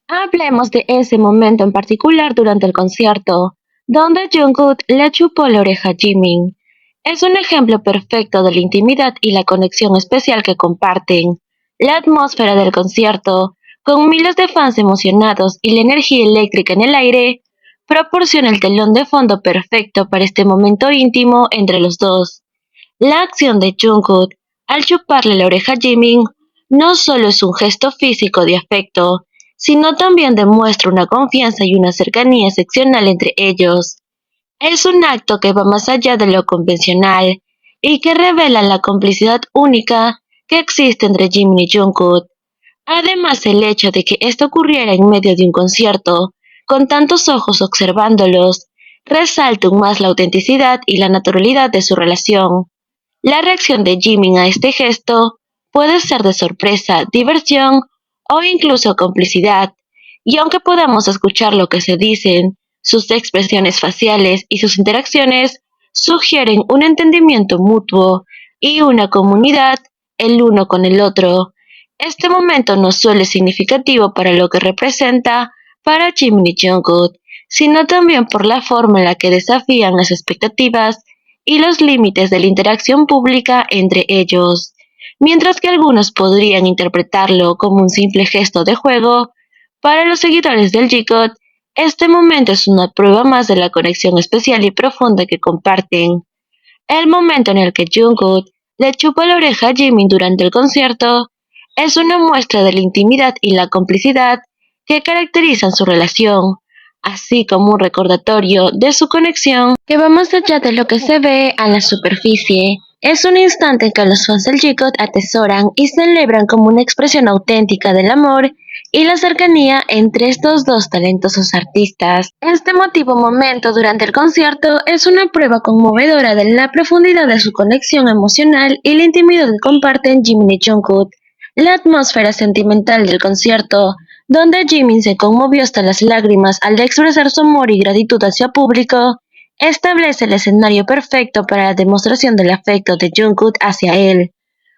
Hablemos de ese momento en particular durante el concierto, donde Jungkook le chupó la oreja a Jimin. Es un ejemplo perfecto de la intimidad y la conexión especial que comparten. La atmósfera del concierto, con miles de fans emocionados y la energía eléctrica en el aire, proporciona el telón de fondo perfecto para este momento íntimo entre los dos. La acción de Jungkook al chuparle la oreja a Jimin no solo es un gesto físico de afecto, sino también demuestra una confianza y una cercanía excepcional entre ellos. Es un acto que va más allá de lo convencional y que revela la complicidad única que existe entre Jimin y Jungkook. Además, el hecho de que esto ocurriera en medio de un concierto, con tantos ojos observándolos, resalta aún más la autenticidad y la naturalidad de su relación. La reacción de Jimin a este gesto puede ser de sorpresa, diversión o incluso complicidad, y aunque podamos escuchar lo que se dicen, sus expresiones faciales y sus interacciones sugieren un entendimiento mutuo y una comunidad el uno con el otro. Este momento no solo es significativo para lo que representa para Jimin y Jungkook, sino también por la forma en la que desafían las expectativas y los límites de la interacción pública entre ellos. Mientras que algunos podrían interpretarlo como un simple gesto de juego, para los seguidores del G-God, este momento es una prueba más de la conexión especial y profunda que comparten. El momento en el que Jungkook le chupa la oreja a Jimin durante el concierto es una muestra de la intimidad y la complicidad que caracterizan su relación, así como un recordatorio de su conexión que va más allá de lo que se ve a la superficie. Es un instante que los fans del G-God atesoran y celebran como una expresión auténtica del amor y la cercanía entre estos dos talentosos artistas. Este emotivo momento durante el concierto es una prueba conmovedora de la profundidad de su conexión emocional y la intimidad que comparten Jimin y Jungkook. La atmósfera sentimental del concierto, donde Jimin se conmovió hasta las lágrimas al expresar su amor y gratitud hacia el público, establece el escenario perfecto para la demostración del afecto de Jungkook hacia él.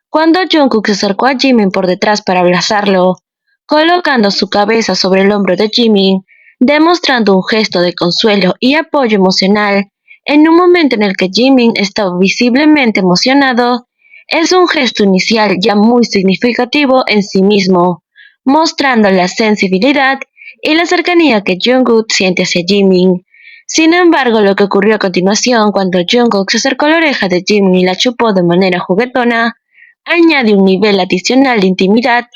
Cuando Jungkook se acercó a Jimin por detrás para abrazarlo, colocando su cabeza sobre el hombro de Jimin, demostrando un gesto de consuelo y apoyo emocional, en un momento en el que Jimin estaba visiblemente emocionado, es un gesto inicial ya muy significativo en sí mismo, mostrando la sensibilidad y la cercanía que Jungkook siente hacia Jimin. Sin embargo, lo que ocurrió a continuación cuando Jungkook se acercó a la oreja de Jimin y la chupó de manera juguetona, añade un nivel adicional de intimidad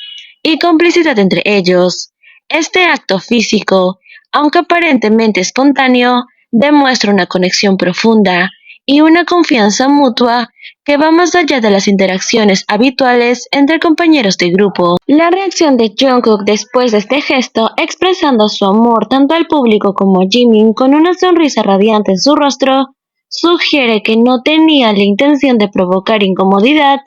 y complicidad entre ellos. Este acto físico, aunque aparentemente espontáneo, demuestra una conexión profunda y una confianza mutua que va más allá de las interacciones habituales entre compañeros de grupo. La reacción de Jungkook después de este gesto, expresando su amor tanto al público como a Jimin con una sonrisa radiante en su rostro, sugiere que no tenía la intención de provocar incomodidad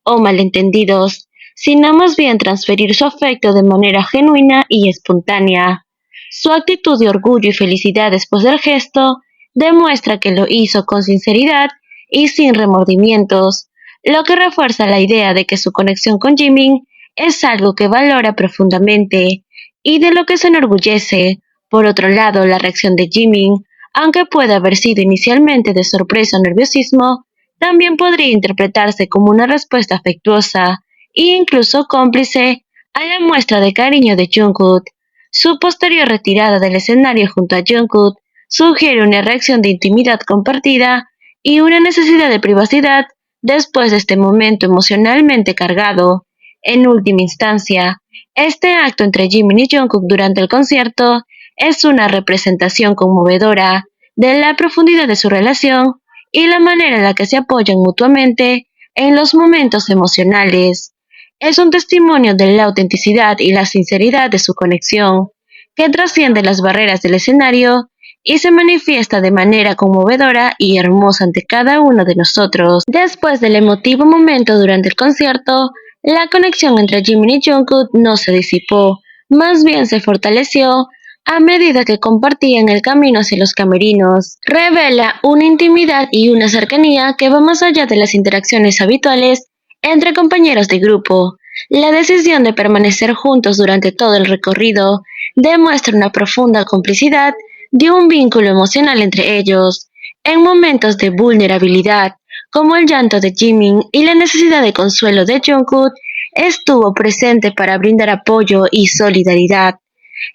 o malentendidos, sino más bien transferir su afecto de manera genuina y espontánea. Su actitud de orgullo y felicidad después del gesto demuestra que lo hizo con sinceridad y sin remordimientos, lo que refuerza la idea de que su conexión con Jimin es algo que valora profundamente y de lo que se enorgullece. Por otro lado, la reacción de Jimin, aunque puede haber sido inicialmente de sorpresa o nerviosismo, también podría interpretarse como una respuesta afectuosa e incluso cómplice a la muestra de cariño de Jungkook. Su posterior retirada del escenario junto a Jungkook sugiere una reacción de intimidad compartida y una necesidad de privacidad después de este momento emocionalmente cargado. En última instancia, este acto entre Jimin y Jungkook durante el concierto es una representación conmovedora de la profundidad de su relación y la manera en la que se apoyan mutuamente en los momentos emocionales. Es un testimonio de la autenticidad y la sinceridad de su conexión, que trasciende las barreras del escenario y se manifiesta de manera conmovedora y hermosa ante cada uno de nosotros. Después del emotivo momento durante el concierto, la conexión entre Jimin y Jungkook no se disipó, más bien se fortaleció a medida que compartían el camino hacia los camerinos. Revela una intimidad y una cercanía que va más allá de las interacciones habituales entre compañeros de grupo. La decisión de permanecer juntos durante todo el recorrido demuestra una profunda complicidad de un vínculo emocional entre ellos. En momentos de vulnerabilidad, como el llanto de Jimin y la necesidad de consuelo de Jungkook, estuvo presente para brindar apoyo y solidaridad.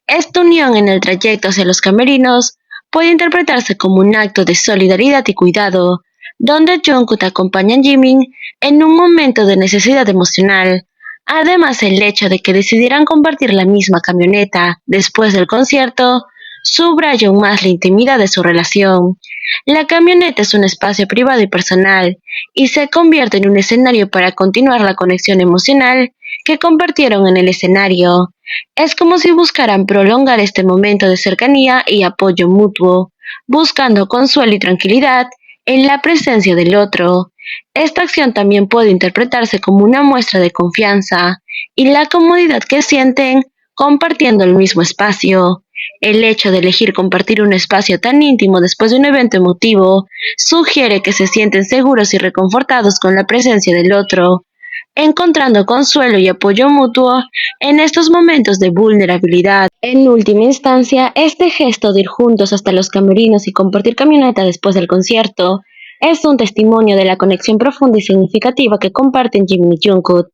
Esta unión en el trayecto hacia los camerinos puede interpretarse como un acto de solidaridad y cuidado, donde Jungkook acompaña a Jimin en un momento de necesidad emocional. Además, el hecho de que decidieran compartir la misma camioneta después del concierto subraya aún más la intimidad de su relación. La camioneta es un espacio privado y personal, y se convierte en un escenario para continuar la conexión emocional que compartieron en el escenario. Es como si buscaran prolongar este momento de cercanía y apoyo mutuo, buscando consuelo y tranquilidad en la presencia del otro. Esta acción también puede interpretarse como una muestra de confianza y la comodidad que sienten compartiendo el mismo espacio. El hecho de elegir compartir un espacio tan íntimo después de un evento emotivo sugiere que se sienten seguros y reconfortados con la presencia del otro, encontrando consuelo y apoyo mutuo en estos momentos de vulnerabilidad. En última instancia, este gesto de ir juntos hasta los camerinos y compartir camioneta después del concierto es un testimonio de la conexión profunda y significativa que comparten Jimin y Jungkook.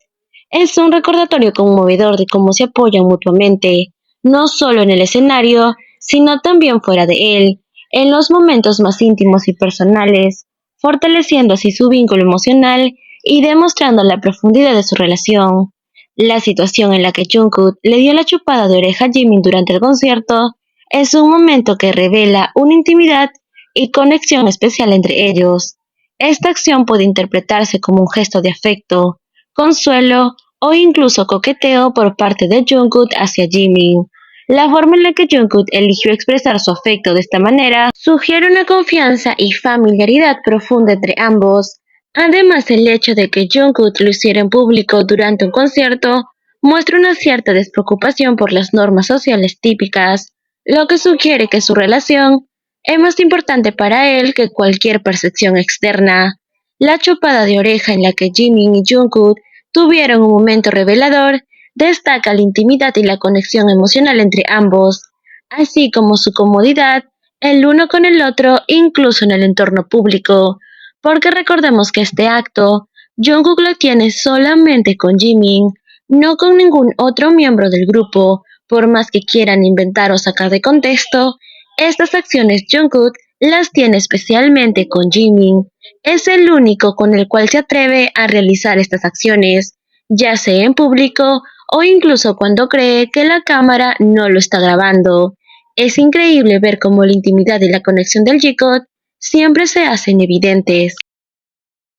Es un recordatorio conmovedor de cómo se apoyan mutuamente, no solo en el escenario, sino también fuera de él, en los momentos más íntimos y personales, fortaleciendo así su vínculo emocional y demostrando la profundidad de su relación. La situación en la que Jungkook le dio la chupada de oreja a Jimin durante el concierto es un momento que revela una intimidad y conexión especial entre ellos. Esta acción puede interpretarse como un gesto de afecto, consuelo o incluso coqueteo por parte de Jungkook hacia Jimin. La forma en la que Jungkook eligió expresar su afecto de esta manera sugiere una confianza y familiaridad profunda entre ambos. Además, el hecho de que Jungkook lo hiciera en público durante un concierto muestra una cierta despreocupación por las normas sociales típicas, lo que sugiere que su relación es más importante para él que cualquier percepción externa. La chupada de oreja en la que Jimin y Jungkook tuvieron un momento revelador destaca la intimidad y la conexión emocional entre ambos, así como su comodidad el uno con el otro incluso en el entorno público, porque recordemos que este acto Jungkook lo tiene solamente con Jimin, no con ningún otro miembro del grupo, por más que quieran inventar o sacar de contexto. Estas acciones Jungkook las tiene especialmente con Jimin. Es el único con el cual se atreve a realizar estas acciones, ya sea en público o incluso cuando cree que la cámara no lo está grabando. Es increíble ver cómo la intimidad y la conexión del G-Code siempre se hacen evidentes.